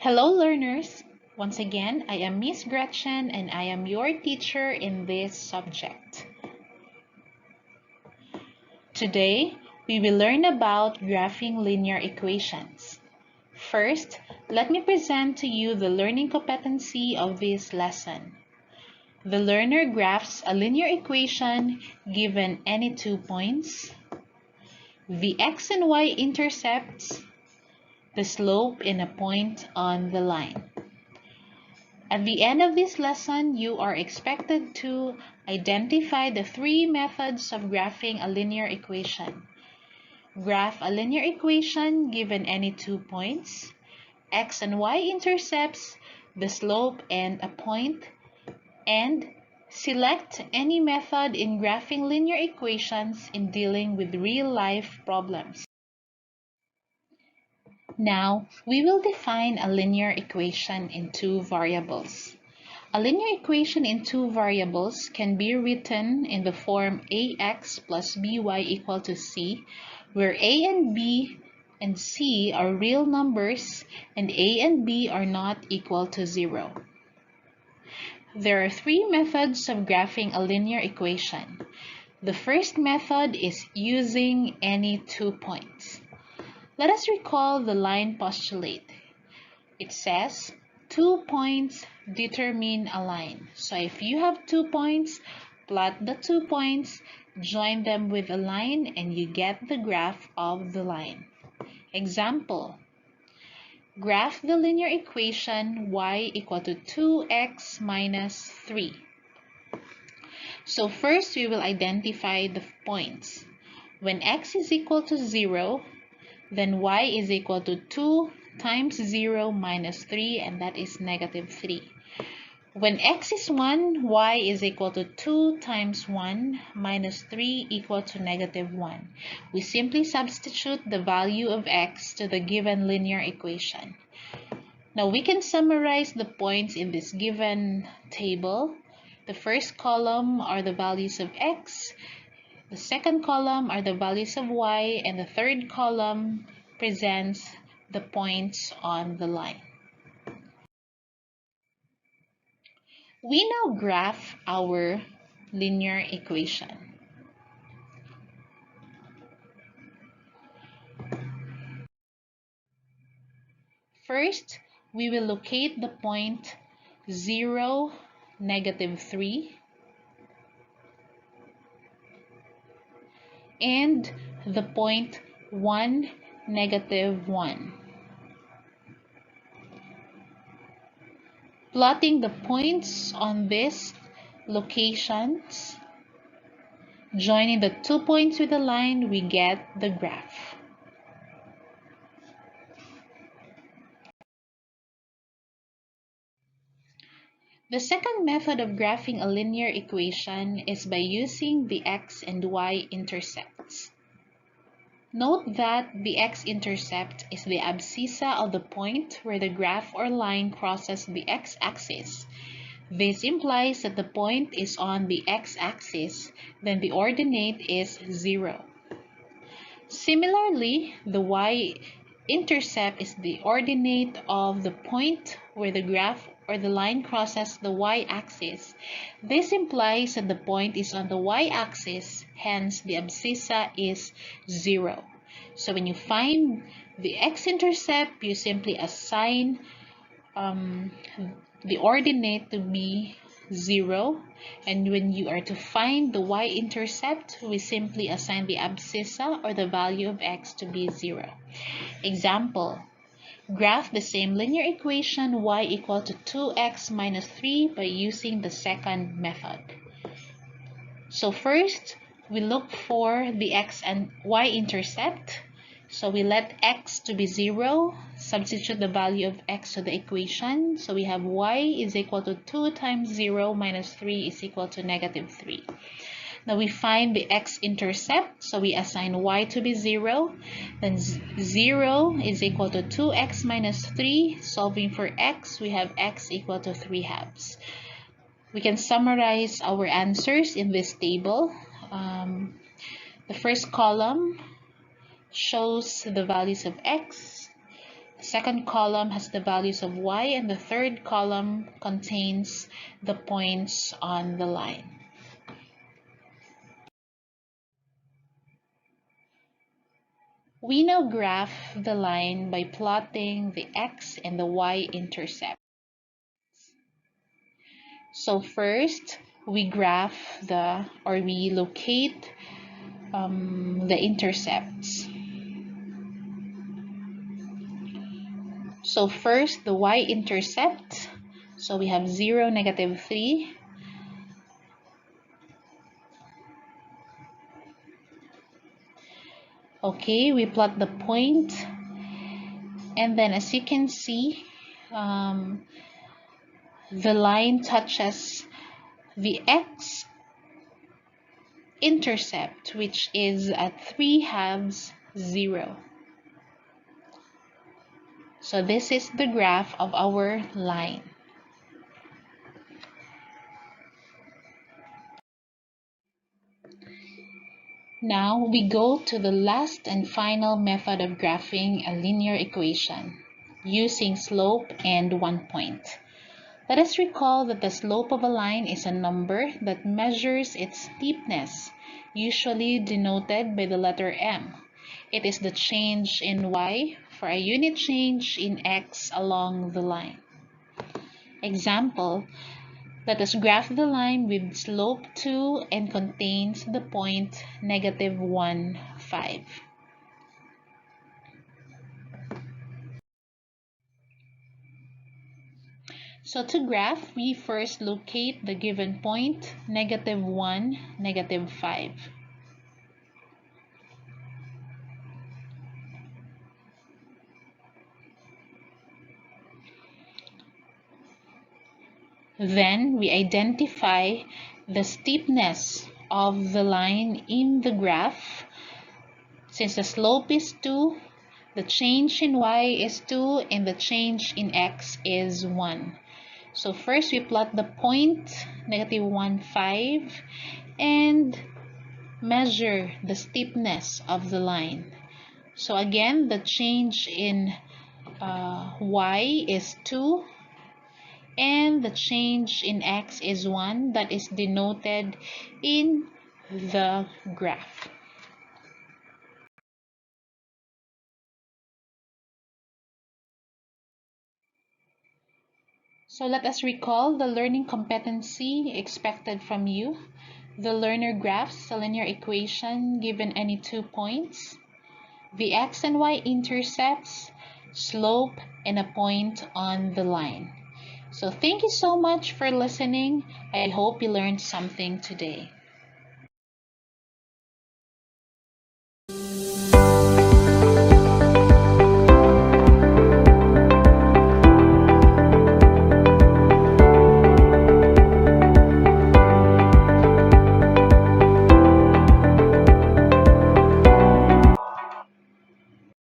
Hello learners! Once again, I am Miss Gretchen and I am your teacher in this subject. Today, we will learn about graphing linear equations. First, let me present to you the learning competency of this lesson. The learner graphs a linear equation given any 2 points, the x and y intercepts, the slope in a point on the line. At the end of this lesson, you are expected to identify the 3 methods of graphing a linear equation. Graph a linear equation given any 2 points, x and y intercepts, the slope and a point, and select any method in graphing linear equations in dealing with real-life problems. Now, we will define a linear equation in 2 variables. A linear equation in 2 variables can be written in the form ax plus by equal to c, where a and b and c are real numbers and a and b are not equal to 0. There are 3 methods of graphing a linear equation. The first method is using any 2 points. Let us recall the line postulate. It says 2 points determine a line. So if you have 2 points, plot the 2 points, join them with a line, and you get the graph of the line. Example, graph the linear equation y equal to 2x minus 3. So first we will identify the points. When x is equal to 0, then y is equal to 2 times 0 minus 3, and that is negative 3. When x is 1, y is equal to 2 times 1 minus 3 equal to negative 1. We simply substitute the value of x to the given linear equation. Now we can summarize the points in this given table. The first column are the values of x, the second column are the values of y, and the third column presents the points on the line. We now graph our linear equation. First, we will locate the point 0, negative 3, and the point 1, negative 1. Plotting the points on these locations, joining the 2 points with a line, we get the graph. The second method of graphing a linear equation is by using the x and y intercepts. Note that the x-intercept is the abscissa of the point where the graph or line crosses the x-axis. This implies that the point is on the x-axis, then the ordinate is 0. Similarly, the y-intercept is the ordinate of the point where the graph or the line crosses the y-axis. This implies that the point is on the y-axis, hence the abscissa is 0. So when you find the x-intercept, you simply assign the ordinate to be 0, and when you are to find the y-intercept, we simply assign the abscissa or the value of x to be 0. Example, graph the same linear equation y equal to 2x minus 3 by using the second method. So first, we look for the x and y intercept. So we let x to be 0, substitute the value of x to the equation. So we have y is equal to 2 times 0 minus 3 is equal to negative 3. Now we find the x-intercept, so we assign y to be 0. Then 0 is equal to 2x minus 3. Solving for x, we have x equal to 3 halves. We can summarize our answers in this table. The first column shows the values of x. The Second column has the values of y, and the third column contains the points on the line. We now graph the line by plotting the x and the y intercept. So first, we we locate the intercepts. So first, the y-intercept. So we have 0, -3. Okay, we plot the point. And then as you can see, the line touches the x-intercept, which is at 3/2, 0. So this is the graph of our line. Now we go to the last and final method of graphing a linear equation using slope and 1 point. Let us recall that the slope of a line is a number that measures its steepness, usually denoted by the letter m. It is the change in y for a unit change in x along the line. Example, let us graph the line with slope 2 and contains the point -1, 5. So to graph, we first locate the given point, -1, -5. Then we identify the steepness of the line in the graph. Since the slope is 2, the change in y is 2, and the change in x is 1. So first we plot the point, -1, 5, and measure the steepness of the line. So again, the change in y is 2, and the change in x is 1, that is denoted in the graph. So let us recall the learning competency expected from you. The learner graphs a linear equation given any 2 points, the x and y intercepts, slope, and a point on the line. So thank you so much for listening. I hope you learned something today.